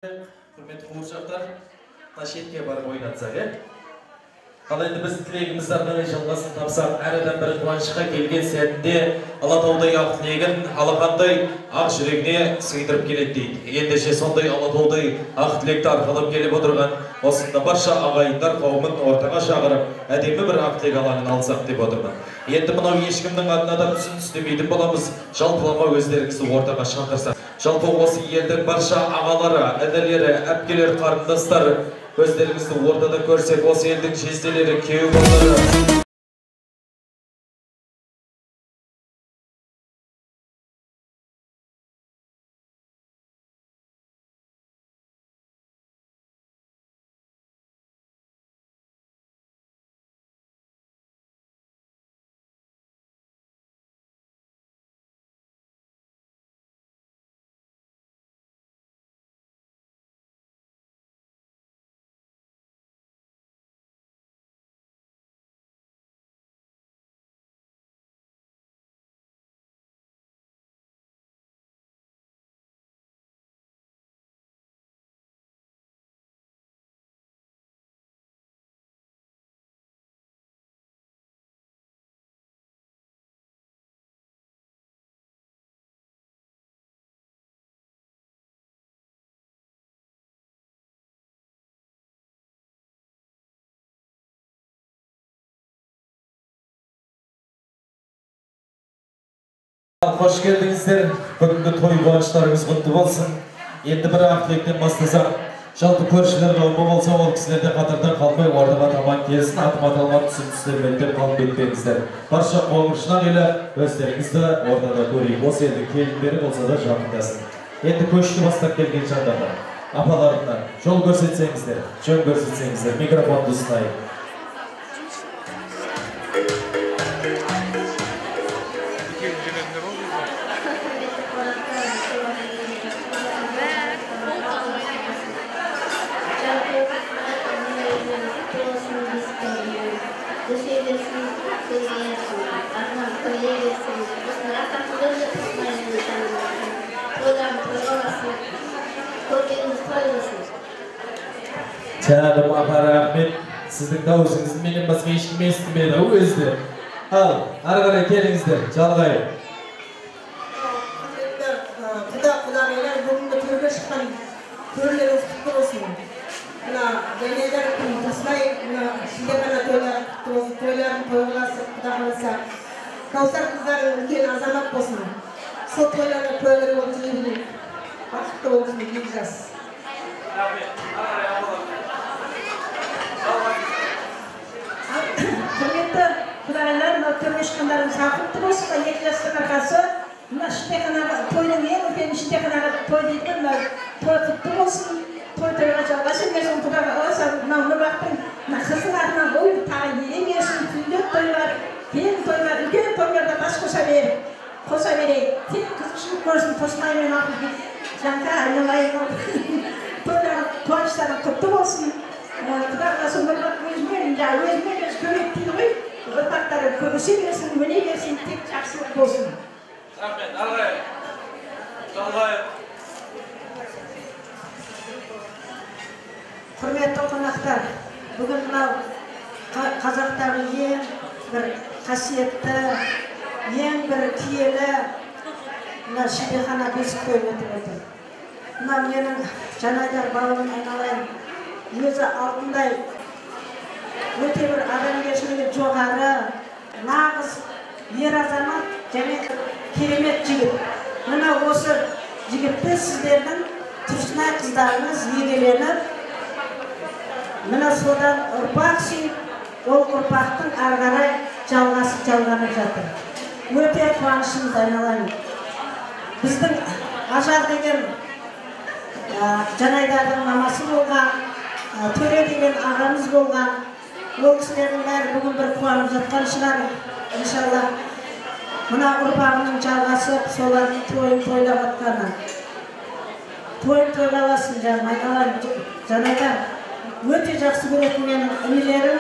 Hürmetli quvurshaqlar, Toshkentga barib o'ynatsak, Ал енді біз тілегімізді арнайы жалғасын тапсақ, әр адам бір қуанышқа келген сәтінде Алатаудай ақ тілегін алақандай ақ жүрегіне сыйдырып келеді дейді. Ендеше сондай Алатаудай ақ тілекті арқалап келіп отырған осында барша ағайындар қауымын ортаға шақырып, әдемі бір ақ тілек алаңын алсақ деп отырмын. Енді мынау ешкімнің атына да түсін істемейтін боламыз, жалпылама өздеріңізді ортаға шақырсақ. Жалпы осы елдің барша ағалары, інілері, әпкелер, қарындастар өздеріңізді ортада көрсек, осы елдің жезделері, күйеу балалары Hoş geldinizler. Бүгінгі той қуаныштарыңыз құтты болсын. Енді бір ақ тілектен бастасақ, жалпы көршілер қауымы болса, ол кісілерде қатардан қалмай ортаға таман келсін, атым аталған түсіністер деп қалып кетпеңіздер. Барша қоңыршылар елі өздеріңізді ортада көрейік. Осы елдің келіндері болса да жақындасын. Енді көшті бастап келген жандарға, апаларына жол көрсетсеңіздер, жөн көрсетсеңіздер, микрофонды ұстайық. Canım apar Ahmet, sizin dağısınız benim başka işimi istemedi o özde. Al, arada gelinizler, çalgayın. Kuda bugün de törge çıkan törleriniz kutlu olsun. Deneler tasmayı, şimdi bana toylarını toygulasın, kuda kalırsa. Kavsar kızların ülkenin azamat olsun. Sol toylarına toyları olsun bilin. Vakıfta olsun bileceğiz. Құрметті құдайлар, мынау төрге шыққандарың сақыпты болсын ба, екі жастың арқасы. Мына шілдеханаға, тойдың ең үлкен шілдеханаға той дейді, мынау той құтты болсын. Тойға жалғасын берсін, құдаға қаласа, мынау Нұрбақтың қыздың артынан ой тағы ең ерсін түйдек той бар, кейін той бар, үлкен тойларда бас қоса берейік. Тек қызықшылық көрсін, тосмаймен ақыл жанға айналайын. Тойлар қуаныштарың құтты болсын. Құда қаласа Нұрбақ өзімен көмек дейді ғой, ұрпақтары көбісе берсін, өне берсін, тек жақсылық болсын. Рахмет, арғай. Жалғайын. Құрметті қонақтар, бүгін мынау қазақтағы ең бір қасиетті, ең бір киелі мына шілдехана бесік той өтіп отыр. Мына менің Жанайдар бауырым айналайын, өзі алтындай өте бір адамгершілігі жоғары, нағыз ер азамат және керемет жігіт. Мына осы жігітті сіздердің тұшына қыздарыңыз егеленіп, мына содан ұрпақ сүйіп, ол ұрпақтың арғарай жалғанып жатыр. Өте қуанышымыз айналайын. Біздің Ажар деген Жанайдардың мамасы болған, Төре деген ағамыз болған, ол кісілердің бәрі бүгін бір қуанып жатқан шығар, иншалла. Мына ұрпағының жалғасып, солардың тойын тойлап атқаны. Тойын тойлавасын жаным, айналайын, Жанайдар. Өте жақсы көретін менің інілерім,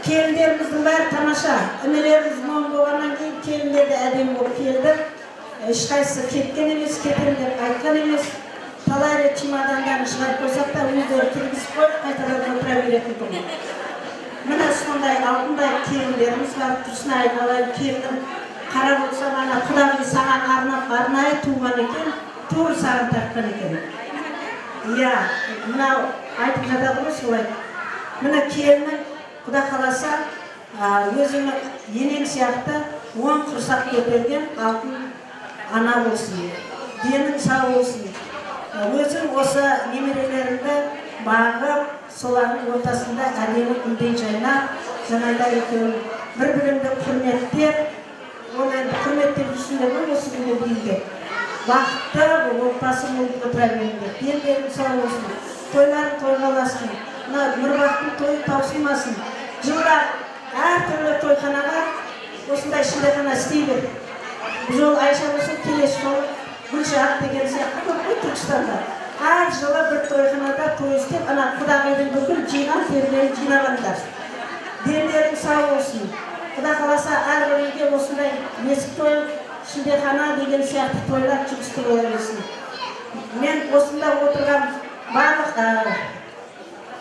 келіндеріміздің бәрі тамаша. Інілеріміз мон болғаннан кейін келіндер де әдемі болып келді. Ешқайсысы кеткен емес, кетем деп айтқан емес. Талай чемодандан шығарып қойсақ та өздері кіргізіп қойып қайтадан отыра беретін тұғын. Міне сондай алтындай келіндеріміз бар. Тұрсын айналайын келінім қарап отырсам ана құдағи саған арнап арнайы туған екен, туыр саған тартқан екен. Иә, мынау айтып жатады ғой солай. Міне келінім құда қаласа өзінің енең сияқты 10 құрсақ көтерген алтын ана болсын. Денің сау болсын. Өзің осы немерелеріңді бағып, солардың ортасында әдемі гүлдей жайнап, жаңағыда екеуің бір-біріңді құрметтеп, ол енді құрметтеп жүрсіңдер ғой осы күнге дейінгі. Бақытты отбасы болып отыра беріңдер. Дендерің сау болсын. Тойларың тойға ұлассын. Мына нұрбақтың тойы таусылмасын. Жылда әртүрлі тойханаға осындай шілдехана істей бер. Бұл жол Айша болсын, келесі жол Гүлшат деген сияқты көп қой Түркістанда. Әр жылы бір тойханада той істеп, ана құдағайдың бүкіл жиған терілерін жинағандар. Дендерің сау болсын. Құда қаласа әрбір үйге осындай есік той, шілдехана деген сияқты тойлар жүрісті бола берсін. Мен осында отырған барлық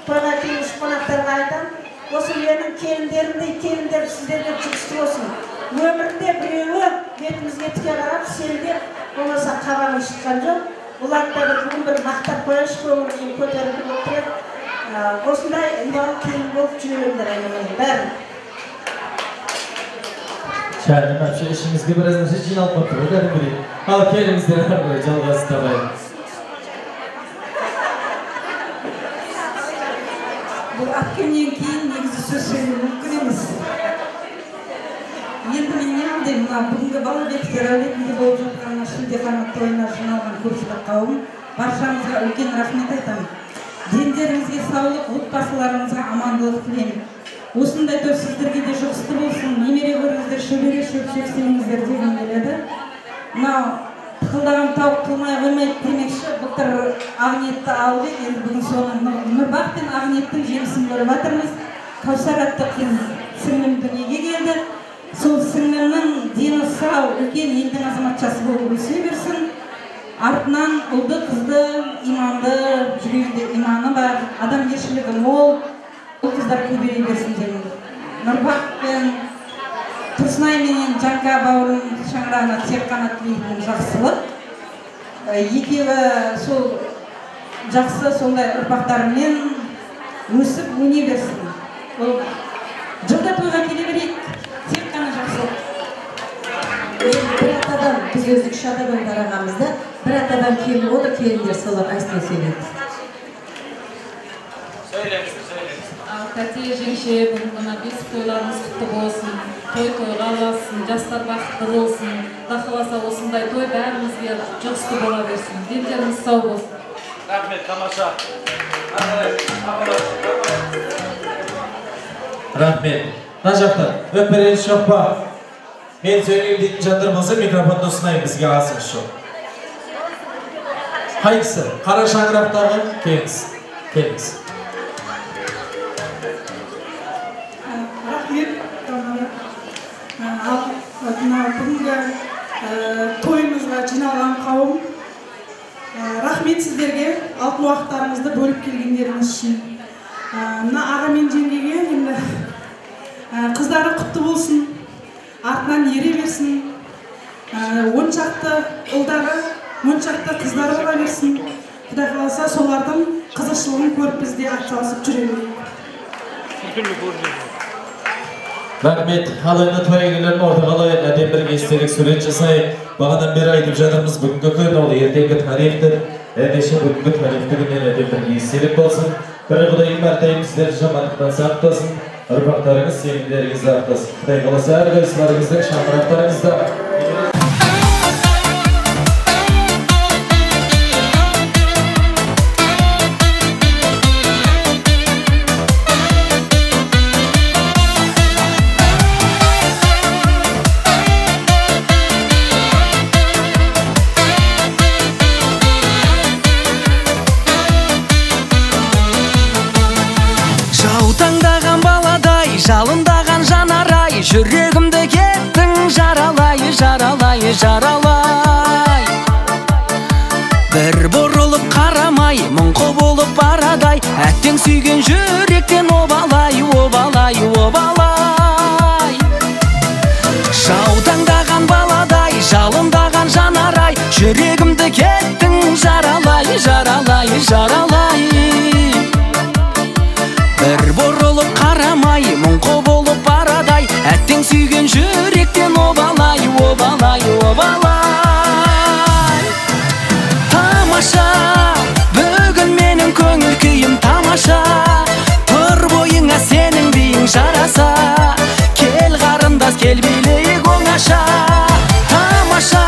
тойға келуші қонақтарға айтам, осы менің келіндерімдей келіндер сіздерге жүрісті болсын. Өмірінде біреуі бетімізге тіке қарап, сенде болмаса қабағын шыққан жоқ. Оларды да бүгін бір мақтап қояшы, көңілін көтеріп отырып, осындай ұялы келін болып жүріңдер айналайын, бәрін. Şahane məpşə işimizdə biraz nəsə cinalıb oturur, dərim bileyim. Al, kelimizdən arqaya calğası tabayım. Бұл әткеннен кейін негізі сөз сөйлеу мүмкін емес. Енді мен не алдым, бүгінгі Балабектер әулетінде болып жатқан шілдехана тойына жиналған көпшілік қауым баршамызға үлкен рахмет айтамын. Дендеріңізге саулық, отбасыларыңызға амандылық тілеймін. Осындай той сіздерге де жұғысты болсын, немере көріңіздер, шөбере шөпшек істеңіздер деген келеді. Мынау тықылдаған тауық қылмай қоймайды демекші, былтыр Ақниетті алып ек, енді бүгін соны Нұрбақ пен Ақниеттің жемісін көріп жатырмыз. Кәусар атты қыз сіңлім дүниеге келді. Сол сіңлімнің дені сау, үлкен елдің азаматшасы болып өсе берсін. Артынан ұлды қызды, иманды, жүрегінде иманы бар, адамгершілігі мол, ол қыздар көбейе берсін деймін. Нұрбақ пен Тұрсынай менен Жанға бауырым шаңырағына тек қана тілейтінім жақсылық. Екеуі сол жақсы сондай ұрпақтарымен өсіп өне берсін. Ол жылда тойға келе берейік, тек қана жақсылық. Бір атадан, біз өзік үш атадан тарағамызда, бір атадан келіп оды келіндер солар айсына сөйлейді. Тәте жеңше, бүгін бесік тойларымыз құтты болсын, той-тойға аласын, жастар бақытты болсын, дақыласа осындай той бәрімізге жұғысты бола берсін, дендеріміз сау болсын. Рахмет, тамаша. Рахмет. Мына жақта, өпірен жоқ па? Мен сөйлейім дейтін жандар болса, микрофонды ұсынайын бізге асыңыз жоқ. Қайсы, қара шаңырақтағы келіңіз. Келіңіз. Бүгінгі тойымызға жиналған қауым, рахмет сіздерге алтын уақыттарыңызды бөліп келгендеріңіз үшін. Мына аға мен жеңгеге енді қыздары құтты болсын, артынан ере берсін, оншақты ұлдары, оншақты қыздары бола берсін. Құдай қаласа солардың қызықшылығын көріп бізде атсалысып жүре берейік. Рахмет, халыны тойгілерін ортағалайын, әдем бірге естелік сурет жасайын. Бағадан бері айтып жатырмыз, бүгінгі күн ол ертеңгі тарихтыр. Әдеше бүгінгі тарихты күннен әдем бірге естелік болсын. Бірі Құдайым әрдайым сіздер жамандықтан сақтасын, ұрпақтарыңыз, сенімдеріңізді ақтасын. Құдай қаласа әрқайсыларыңыздың шаңырақтарыңызда. Жалындаған жанарай, жүрегімді кеттің жаралай, жаралай, жаралай. Бір бұрылып қарамай әттең сүйген жүректен обалай, обалай, обалай. Жаутаңдаған баладай, жалындаған жанарай, жүрегімді кеттің жаралай, жаралай, жаралай. Бір бұрылып қарамай, мұңқы болып барадай, әттең сүйген жүректен обалай, обалай, обалай. Тамаша, бүгін менің көңіл күйім тамаша, тұр бойыңа сенің биің жараса, кел қарындас, кел билейік оңаша. Тамаша,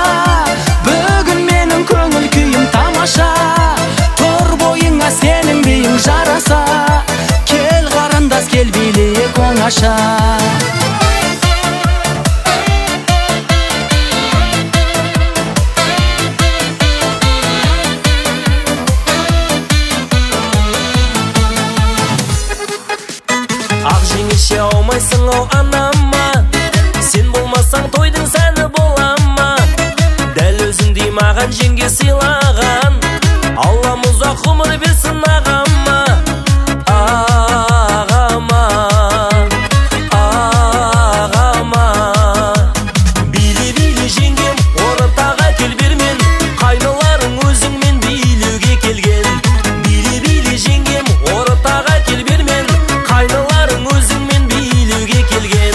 бүгін менің көңіл күйім тамаша, тұр бойыңа сенің биің жараса, кел қарындас, кел билейік оңаша. Ақ жеңеше аумайсың ау анама, сен болмасаң тойдың сәні болама. Дәл өзіңдей маған жеңге сыйлаған, Аллам ұзақ ғұмыр берсін ағама. Ағама, ағама. Биле-биле жеңгем, ортаға кел бермен, қайныларың өзіңмен билеуге келген. Биле-биле жеңгем, ортаға кел бермен, қайныларың өзіңмен билеуге келген.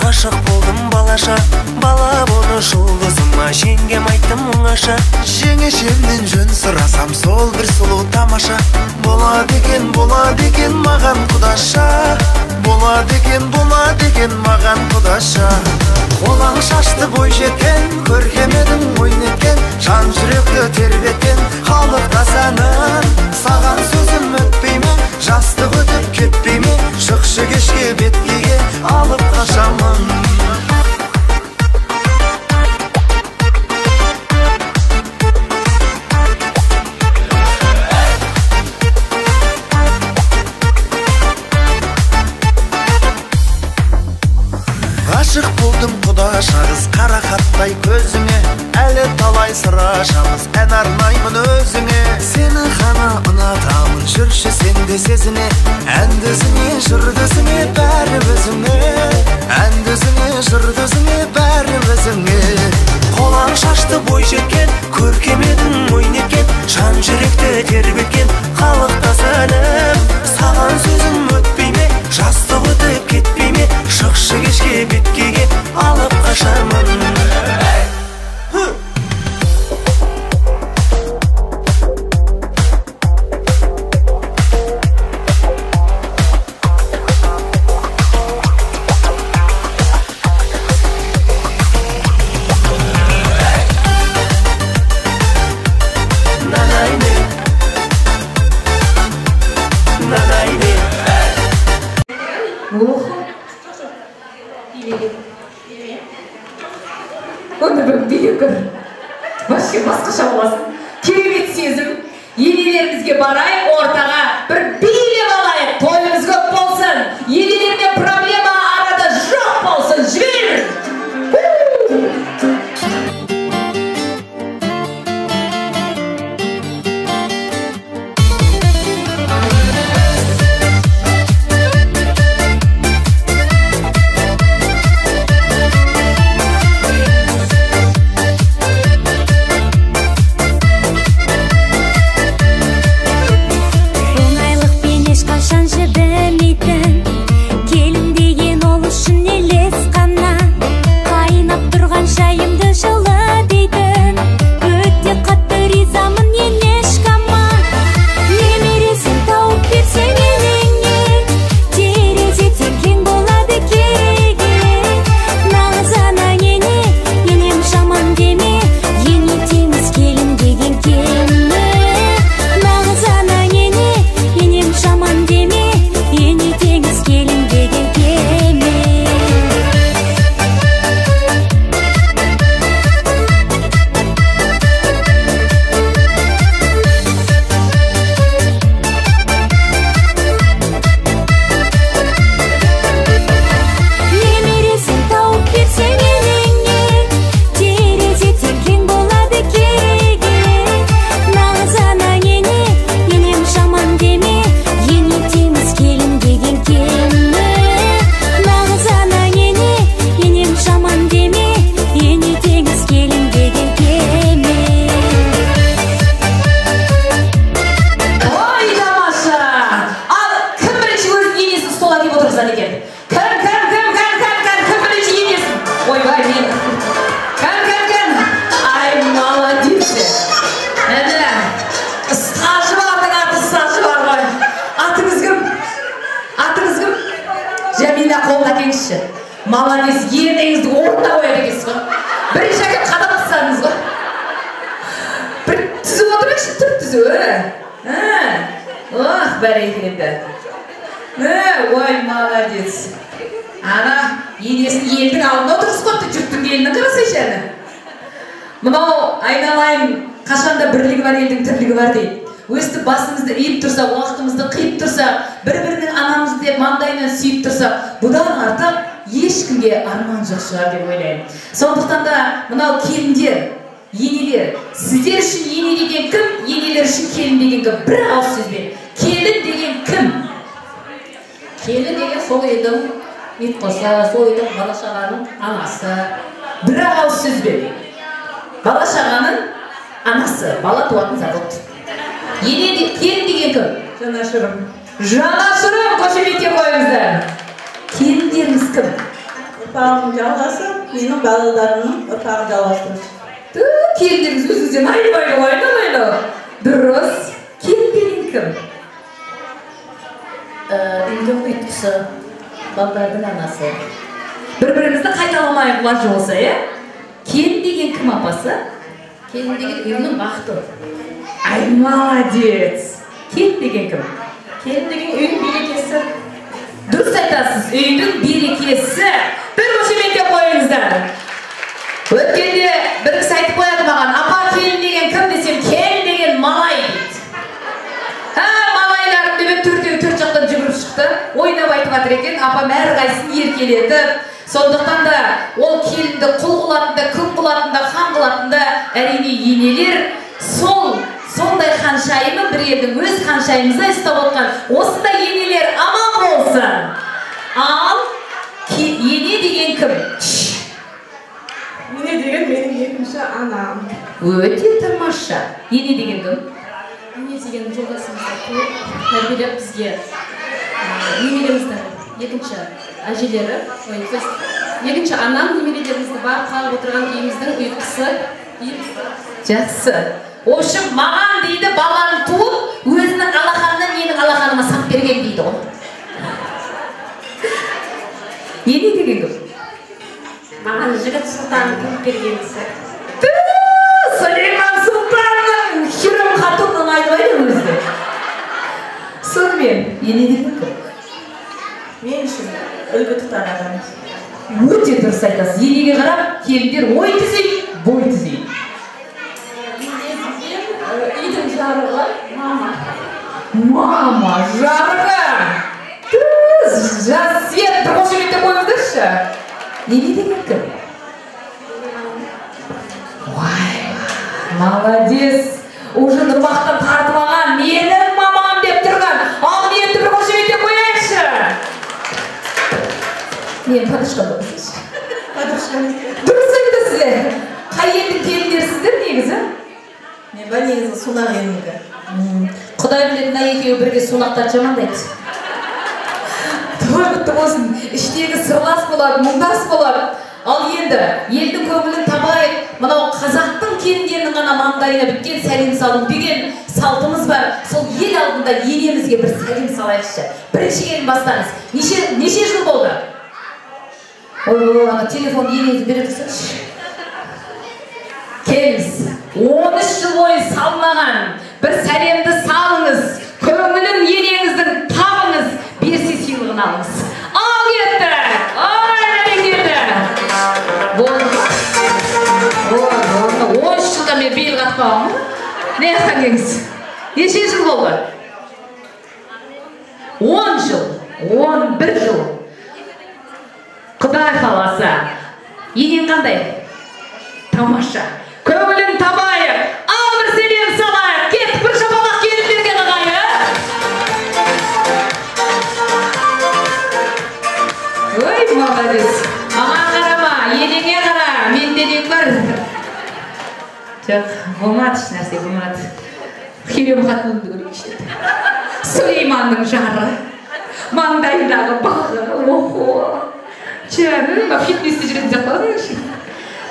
Aşık buldum balaşa, bala bunu жұлдызыма жеңгем айттым оңаша. Жеңешемнен жөн сұрасам сол бір сұлу тамаша. Болады екен маған құдаша, болады екен маған құдаша. Қолаң шашты бой жеткен, көркем едің ой неткен, жан жүректі тербеткен халық тасанын. Саған сөзім өтпей ме, жастық өтіп кетпей ме, шықшы кешке беткейге алып қашамын. Ашық болдым құдаша қыз қарақаттай көзіңе, әлі талай сыр ашамыз, ән арнаймын өзіңе. Сені ғана ұнатамын, жүрші сен де сезіне, әнді өзіңе, жырды өзіңе, бәрі өзіңе. Әнді өзіңе, жырды өзіңе, бәрі өзіңе. Қолаң шашты бой жеткен, көркем едің ой неткен, жан жүректі тербеткен халық тасанып. Саған сөзім өтпей ме, жастық өтіп кетпей ме, шықшы кешке беткейге алып қашамын. Оны бір билікір. Басқаша боласың. Керемет сезім. Енелерімізге барайық ортаға, бір билеп алайық. Тойымыз көп болсын. Енелеріне проблема арада жоқ болсын. Жібер! Молодец, ернеңізді орнына қояды екенсіз ғой. Бірінші әкеп қадап тастадыңыз ғой. Бір түзіп отырыңызшы, түп түзу. Ох, бәрекелді. Ой, молодец. Ана, енесін елдің алдына отырғыз қойды, жұрттың елінің қарасайшы әні. Мынау айналайын, қашанда бірлігі бар елдің тірлігі бар дейді. Өстіп басымызды иіп тұрса, уақытымызды қиып тұрса, бір-бірінің анамызды деп маңдайынан сүйіп тұрса, бұдан артық ешкімге арман жоқ шығар деп ойлаймын. Сондықтан да мынау келіндер, енелер, сіздер үшін ене деген кім, енелер үшін келін деген кім? Бір ауыз сөзбен. Келін деген кім? Келін деген сол елдің ит қоса, сол елдің бала-шағаның анасы. Бір ауыз сөзбен. Бала-шағаның анасы, бала туатын завод. Келін деген кім? Жанашырым. Жанашырым, қошеметтеп қойыңыздар. Келіндеріңіз кім? ұрпағым жалғасып, менің балаларымның ұрпағын жалғастырып. Келіндеріңіз өзіңізден айнымайды. Дұрыс. Келін деген кім? Үйдің ұйытқысы, балдардың анасы. Бір-бірімізді қайталамайық лажы болса, Келін деген кім апасы? Келін деген үйінің бақыты. Ай, молодец. Келін деген кім? Келін деген үйдің берекесі. Дұрыс айтасыз, үйдің берекесі. Bir қошеметтеп қойыңыздар. Өткенде бір кісі айтып қояды маған, апа келін деген кім десем, келін деген малай дейді. Малайларым деп төрт жақтан жүгіріп шықты. Ойнап айтып жатыр екен, апам әрқайсысын еркелетіп. Сондықтан да ол келінді құл қылатында, күң қылатында, хан қылатында әрине енелер сондай ханшайымы бір елдің өз ханшайымызды ұстап отқан. Осындай енелер аман болсын. Ал ене деген кім? Ене деген менің екінші анам. Өте тамаша. Ене деген кім? Ене деген жолдасымызды туып, тәрбиелеп бізге немереміздің екінші әжелері, екінші анам немерелерімізді барып қалып отырған үйіміздің ұйытқысы. Жақсы. Общем, маған дейді баланы туып, өзінің алақанынан менің алақаныма сап берген дейді ғой. Ене деген кім? Маған жігіт сұлтан туып бергенісі. Сулейман Сұлтанның Хирам хатунның айтпайды өзі. Сонымен, ене деген кім? Мен үшін үлгі тұтар адам. Өте дұрыс айтасыз. Енеге қарап, келіндер ой түзейді, бой түзейді. Үйдің жарығы, мама. Мама, жарығы! Жас свет, бір қошеметтеп қойыңыздаршы. Ене деген кім? Ой, молодец. Уже нұрмақтан тартып алған, менің мамам деп тұрған. Ал ниетті бір қошеметтеп қояйықшы. Мен падышқам болсыншы. Падышқам. Дұрыс айтасыздар. Қай елдің келіндерсіздер негізі? Мен ба негізі Сунақ елінікі. Құдай білетін екеуі бірге Сунақтар жамандайды. Той құтты болсын, іштегі сырлас болады, мұңдас болады. Ал енді, елдің көңілін табайық, мынау қазақтың келіндерінің ғана маңдайына біткен сәлем салу деген салтымыз бар. Сол ел алдында енемізге бір сәлем салайықшы. Бірінші келін бастаңыз. Неше жыл болды? Ой, ана телефон енеңізді бере тұрсаңызшы. Келіңіз, 13 жыл бойы салмаған бір сәлемді салыңыз. Көңілін енеңіздің табыңыз, берсе сыйлығын алыңыз. Ал кетті! Ой, кетті! Болды. 13 жылда мен бел қатпағым. Не ақтан келіңіз? Неше жыл болды? 10 жыл, 11 жыл. Құдай қаласа. Енең қандай? Тамаша. Көңілін табайық. Ал бір сәлем салайық. Кет, бір шапалақ келіндерге ағайын. Ой, молодец. Маған қарама, енеңе қара. Менде не бар? Жоқ, болмады ешнәрсе, болмады. Хирам хатунды көрейікші. Сулейманның жары. Маңдайындағы бағы. Охо. Жаным, фитнесте жүретін жақпадың үшін.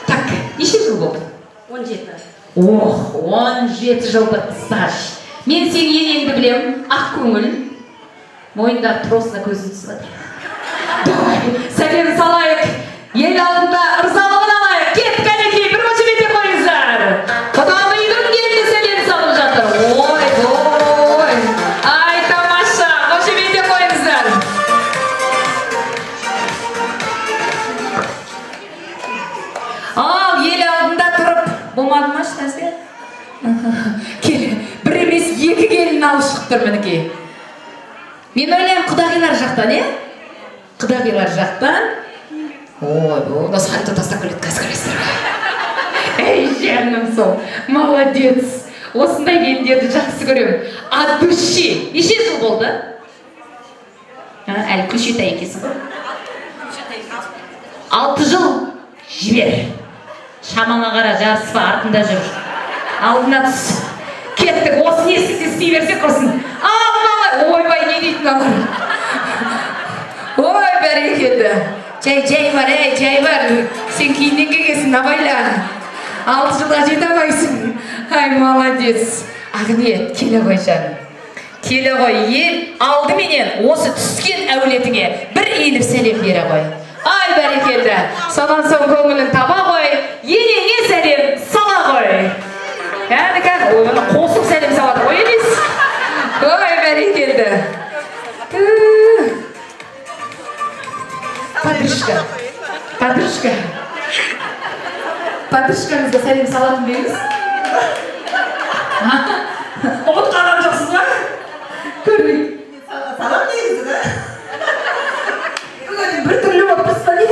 Так, неше жыл болды? 17. Ох, 17 жылдық стаж. Мен сен енеңді білем, ақ көңіл. Мойындағы тросына көзін түсіп. Давай, сәлем салайық. Ел алдында ырзалығын алайық. Кет, кәнекей, бір қошеметтеп қойыңыздар. Құдалайдың келді сәлем салып жатыр. Ой, ой. Ай, тамаша, қошеметтеп қойыңыздар. Ал, ел алдында тұрып, болмады ма шынасы? Бір емес, екі келін алып шықтыр мінекей. Мен ойлаймын, құдағилар жақтан, Құдағилар жақтан. Ой, оны сальто тастап келеді, қазір. Эй, жаным сол, молодец. Осындай келіндерді жақсы көремін. От души. Неше жыл болды? Әлі күлшетай екесің ғой? 6 жыл жібер. Шамаңа қара, жарыспа, артында жүр. Алдына түс. Кеттік, осы несізде істей берсек құрсын. Ойбай, не дейтін алар? Ой, бәрекелді. Jay var. Sen kiyinен келгенсің, абайла. 6 жылға жете алмайсың. Ай, молодец. Ақниет, келе ғой жаным. Келе ғой, ел алдыменен осы түскен әулетіңе бір иіліп сәлем бере ғой. Ай, бәрекелді. Сонан соң көңілін таба ғой, енеңе сәлем сала ғой. Кәді, оны қосып сәлем салады ғой емес. Ой, бәрекелді. Подружкаңызға сәлем салатын беңіз? Ұмыт қалған жоқсыз ба? Көрмей. Салам негізі да? Бүгін бір түрлі болып тұрса не?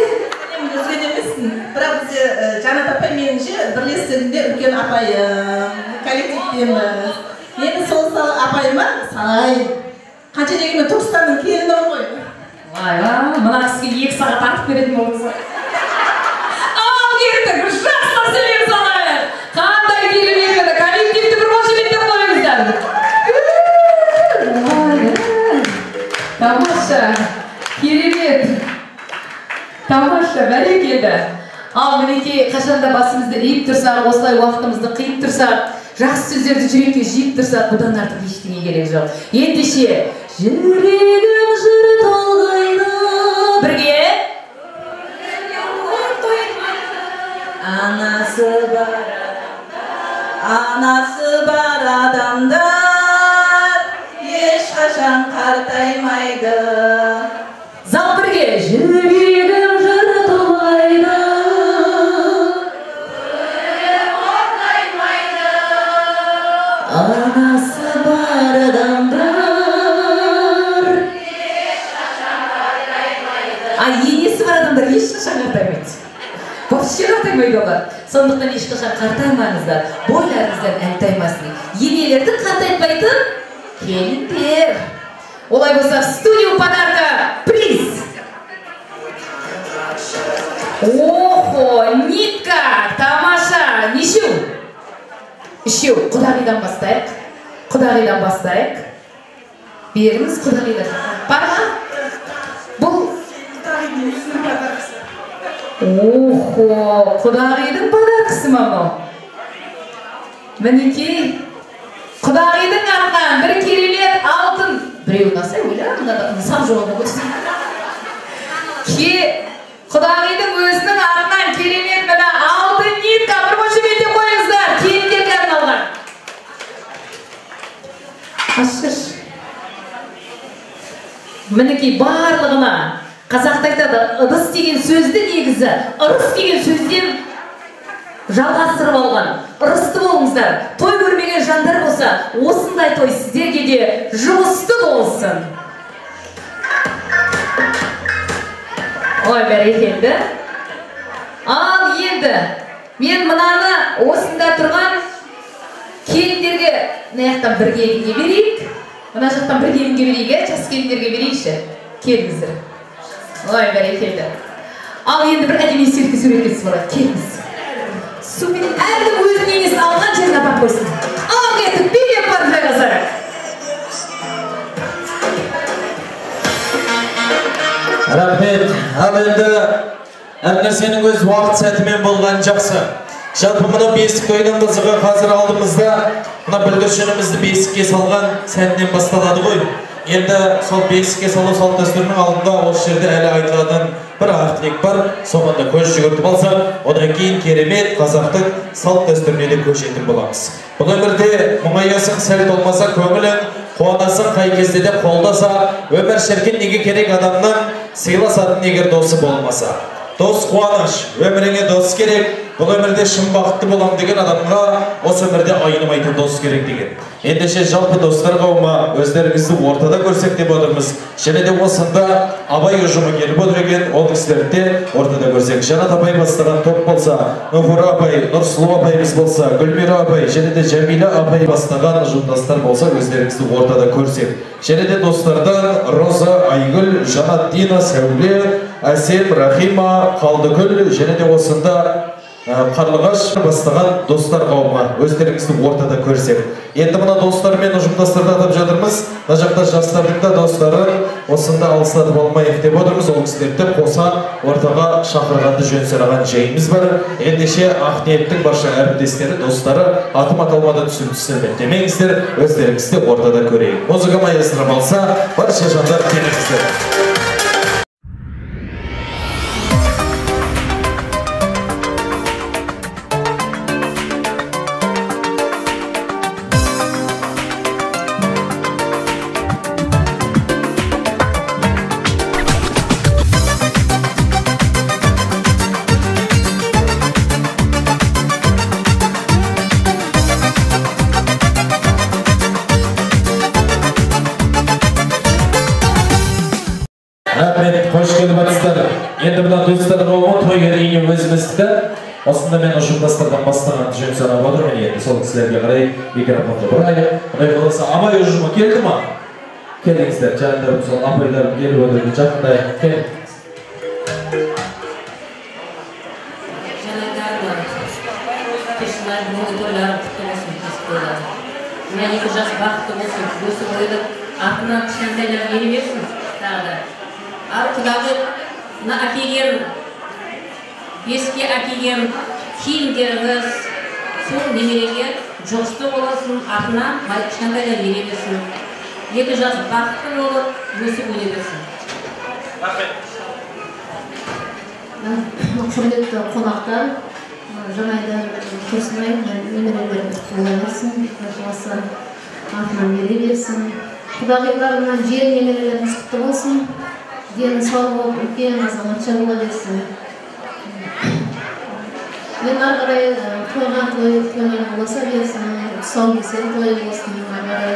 Өзген емессің. Бірақ бізде Жанат апай меніңше бірлестігінде үлкен апай коллективтеміз. Енді сол апайыма салай. Қанша дегенмен Түркістанның келіні ғой. Вай-ва, мына кісіге 2 сағат артып беретін болыңыз. Ал кеттік, жақсылап сәлем салайық. Қандай керемет еді, коллективті бір қошеметтеп қойыңыздар. Тамаша, керемет. Тамаша, бәрекелді. Ал мінекей қашанда басымызды иіп тұрсақ, осылай уақытымызды қиып тұрсақ, жақсы сөздерді жүрекке жиып тұрсақ, бұдан артық ештеңе керек жоқ. Ендеше, жүрегім жыр толғайды. Бірге? Анасы бар адамдар ешқашан қартаймайды. Зал бірге. Жүрегім жыр толғайды. Анасы бар адамдар енесі бар адамдар ешқашан қартаймайды. Вообще қартаймайды олар. Сондықтан ешқашан қартаймаңыздар. Бойларыңыздан әлтаймасын. Енелерді қартайтпайтын келіндер. Олай болса, студию подарка приз. Охо, нитка, тамаша, нешеу? 3. Құдағидан бастайық. Беріңіз құдағидан. Барға? Бұл Охо, құдағидың подаркасы ма бұл? Мінекей, құдағидың артынан бір керемет алтын. Біреу наса, ойла, нысам жоғында көрсін. Құдағидың өзінің артынан керемет мына алтын нитка бір қошеметтеп қойыңыздар. Келіндерге арналған. Ашыш. Мінекей барлығына қазақта айтады, ыдыс деген сөзді негізі, ырыс деген сөзден жалғастырып алған. Ырысты болыңыздар. Той көрмеген жандар болса, осындай той сіздерге де жұмысты болсын. Ой, бәрекелді. Ал енді, мен мынаны осында тұрған келіндерге мына жақтан бір келінге берейік. Мына жақтан бір келінге берейік, жас келіндерге берейікші. Келіңіздер. Ой, бәрекелді. Ал енді бір әдемі селфи суреткесі болады. Келіңіз. Сумен әркім өзінің енесін алған жерін апарып қойсын. Ал кеттік, билеп барып жайғасайық. Рахмет. Ал енді әр нәрсенің өз уақыт сәтімен болған жақсы. Жалпы мұны бесік тойдан қызығы қазір алдымызда мына бүлдіршінімізді бесікке салған сәтінен басталады ғой. Енді сол бесікке салу салт дәстүрінің алдында осы жерде әлі айтылатын бір артылек бар. Соңында көз жүгіртіп алса, одан кейін керемет қазақтың салт дәстүріне де көшетін боламыз. Бұл өмірде мұңаясың сәл толмаса көңілің, қуанасың қай кезде де қолдаса, өмір шіркін неге керек адамнан сыйласатын егер досы болмаса. Дос қуаныш, өміріңе дос керек, бұл өмірде шын бақытты болам деген адамға осы өмірде айнымайтын дос керек деген. Ендеше жалпы достар қауымы өздеріңізді ортада көрсек деп отырмыз. Және де осында абай ұжымы келіп отыр екен, ол кісілерді ортада көрсек. Жанат апай бастаған топ болса, Нұхура апай, Нұрсұлу апайымыз болса, Гүлмира апай, және де Жәмила апай бастаған ұжымдастар болса, өздеріңізді ортада көрсек. Және де достардан Роза, Айгүл, Жанат, Дина, Сәуле, Әсем, Рахима, Қалдыкүл, және де осында Қарлығаш бастаған достар қауымы өздеріңізді ортада көрсек. Енді мына достармен ұжымдастырды атап жатырмыз. Мына жақта жастардың да достары осында алыстатып алмайық деп отырмыз. Ол кісілерді қоса ортаға шақырғанды жөн санаған жайымыз бар. Ендеше Ақниеттің барша әріптестері, достары атым аталмады түсіндірмеңіздер, өздеріңізді ортада көрейік. Музыка маэстро болса, барша жандар келіңіздер. Қош келіп жатсыздар. Енді мына достар қауымы тойға дейін өзіміздікі. Осында мен ұжымдастырдан бастаған жөн санап отырмын. Енді сол кісілерге қарай микрофонды бұрайық. Құдай қаласа абай ұжымы келді ма? Келіңіздер, жандарым сол апайларым келіп отырды. Жақындайық. Кел. Мен 2 жас бақытты болсын, өсіп ойды артынан кішкентайлар келе берсін тағы да. Ал құдағы мына әкелген, еске әкелген киімдеріңіз сол немереге жоқсты боласын, артынан кішкентайлар келе берсін. 2 жас бақытты болып, өсіп өне берсін. Құрметті қонақтар, Жанайдар Тұрсынай, немерелерім бола берсін, жасы артынан бере берсін. Құдағиларынан жер немерелеріміз құтты болсын, дені сау болып, үлкен азаматша бола берсін. Мен ары қарай тойған боласа берсін, тұсаукесер той болсын, ары қарай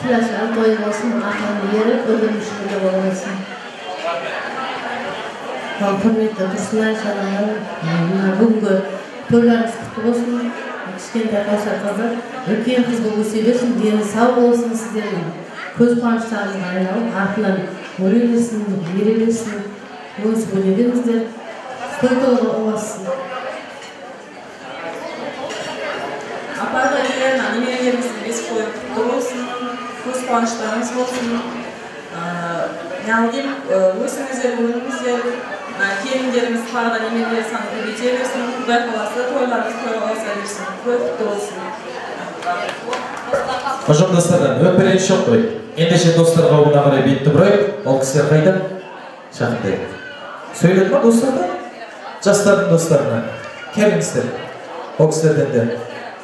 пляждар той болсын, артынан беріп, өндірушілерге бола берсін. Құрметті Тұрсынай, Жанайдар, бүгінгі тойларыңыз құтты болсын, кішкентай қайсар қыздар, үлкен қыз болып өсе берсін, дені сау болсын сіздердің. Көз қуаныштарыңызға айналып, артынан өре берсін, бере берсін, өсіп өне беріңіздер, той-тойға оласын. Апарға келген немерелеріңіздің бесік тойы құтты болсын, көз қуаныштарыңыз болсын. Неғылден өсіңіздер, өніңіздер, келіндеріңіз тағы да немерелер саны көбейте берсін, Құдай қаласа тойларыңыз тойға оласа берсін, той құтты болсын. Ұжымдастардан өкпелен жоқ қой. Ендеше достар қауымына қарай бетті бұрайық. Ол кісілер қайда? Шақындайық. Сөйледі ма достардан? Жастардың достарына. Келіңіздер. Ол кісілерден де.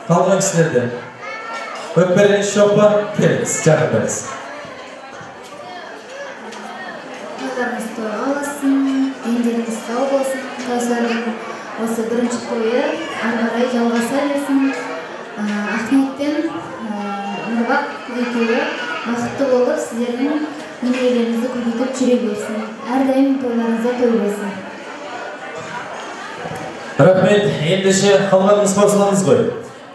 Қалған кісілерден. Өкпелен жоқ па? Келіңіз, жақындайыз. Тойларыңыз тойға оласын, дендеріңіз сау болсын. Қайсардың осы бірінші тойы ары қарай жалғаса берсін. Ақниеттен Нұрбақ екеуі бақытты болып, сіздердің немерелеріңізді көбейтіп жүре берсін. Әрдайым тойларыңызда той болсын. Рахмет, ендеше қалғанымыз басылаңыз ғой.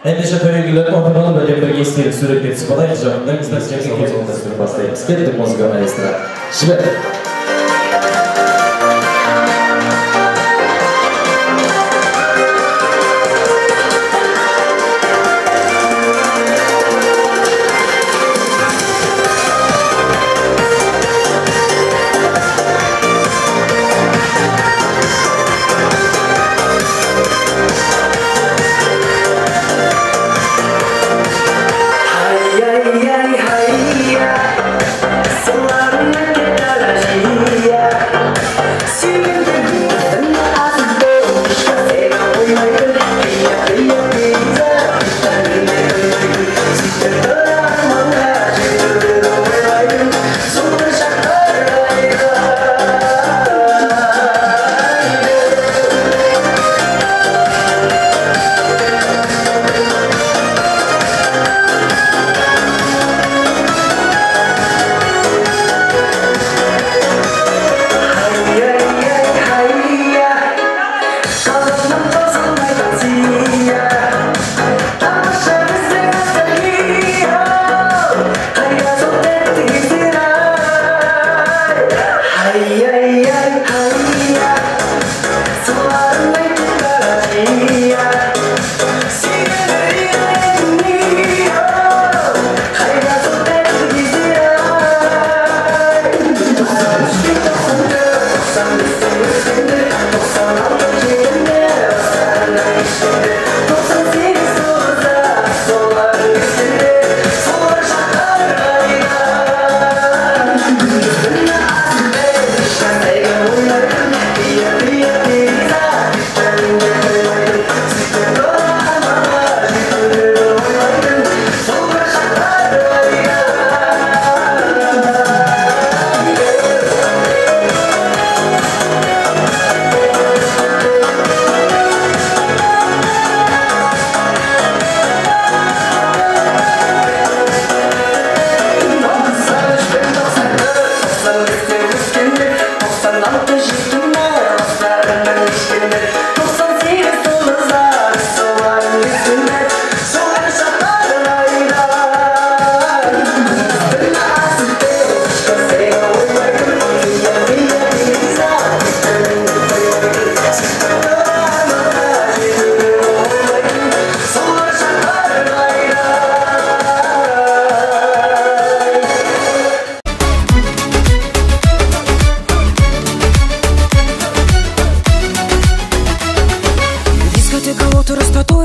Ендеше тойға келетін отырғалы бәлем бір естелік суретке түсіп алайық. Жағындаймыздар, жеке кезуылдастырып бастаймыз. Кеттік музыка маэстро. Жібер. Suara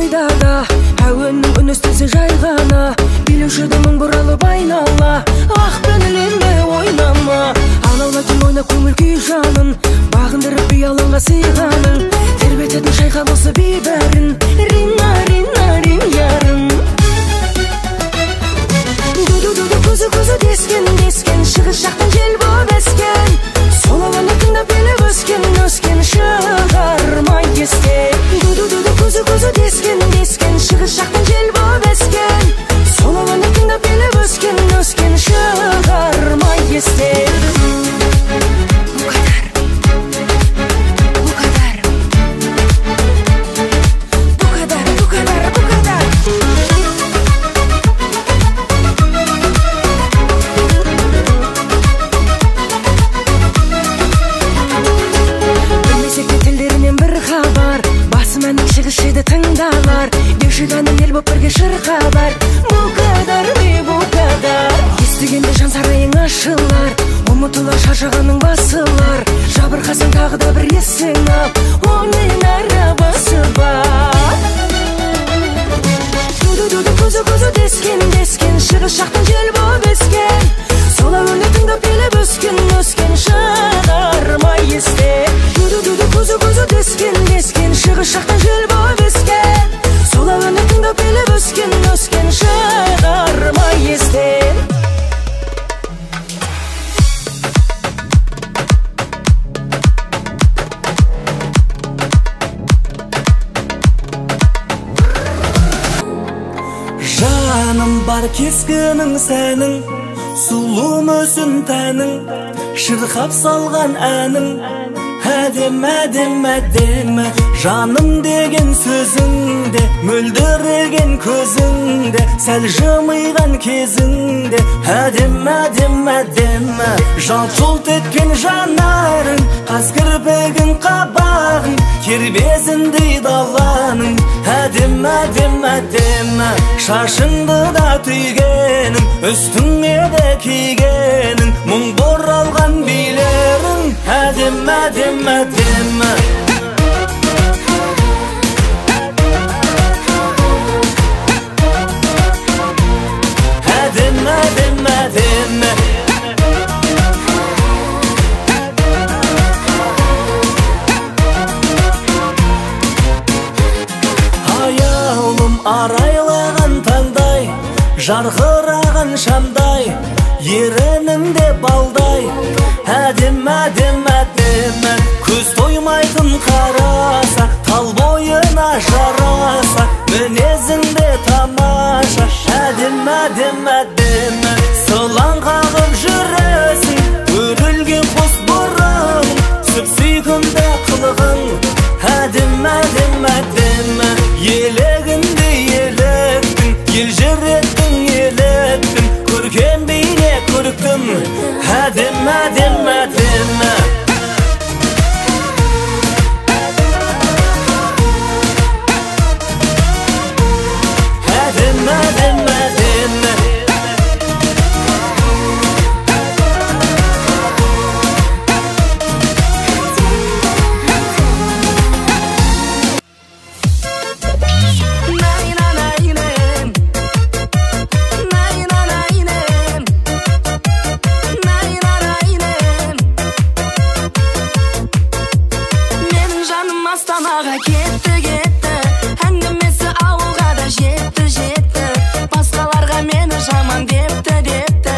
тойда да әуеннің үні естілсе жай ғана билеуші мың бұралып айнала ақ көңіліңде ойнама алаулайтын ойна көңіл күй жанын бағындырып ұялыңа сыйғаның тербететін шайқап осы би бәрін рина рина рин ярым көзі көзі дескен дескен шығыс жақтан жел боп ескен сол ауаны тыңдап билеп өскен өскен шығармай есте көзі көзі дескен дескен шығыс жақтан жел боп ескен сол ауаны тыңдап билеп өскен өскен шығармай есте Шеді тыңдалар Бешіганың ел боп бірге шырқалар Бұқадар ме бұқадар Естігенде жан сарайың ашылар Ұмытылар шаршағаның басылар Жабырқасың тағы да бір есің ап Оның арабасы бар Көзі көзі дескен дескен шығыс жақтан жел боп ескен Сол әуенді тыңдап билеп өскен өскен шығармай есте көзі көзі дескен дескен шығыс жақтан жел боп ескен сол әуенді тыңдап билеп өскен өскен шығармай есте жаным бар кескінің сәнің сұлу мүсін тәнің шырқап салған әнің әдем әдем әдемі жаным деген сөзіңде мөлдіреген көзіңде сәл жымиған кезіңде әдем әдем әдемі жалт жұлт еткен жанарың қас кірпігің қабағың кербезіндей даланың әдем әдем әдемі шашыңды да түйгенің үстіңе де кигенің мұң боралған билерің әдем әдем әдемі әдем әдем әдемі аяулым арайлаған таңдай жарқыраған шамдай ерініңде балдай әдем әдем әдемі көз тоймайтын қараса тал бойына жараса мінезіңде тамаша әдем әдем әдемі сылаң қағып жүресің өрілген қос бұрым сүп сүйкімді қылығың әдем әдем әдемі елегіңде еліктің елжіреттің еліктің көркем бейне көріктім әдем әдем әдемі әдем әдем әдемі Астанаға кетті кетті әңгімесі ауылға да жетті жетті басқаларға мені жаман депті депті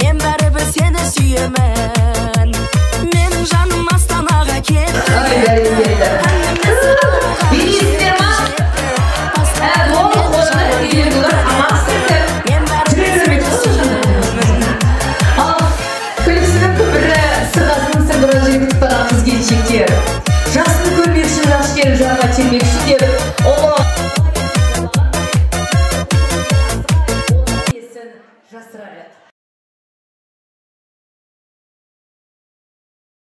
мен бәрібір сені сүйемін менің жаным астанаға кетті әңгімесі ауылға да жетті жасын көрмекші жас келіп жанға термекші деп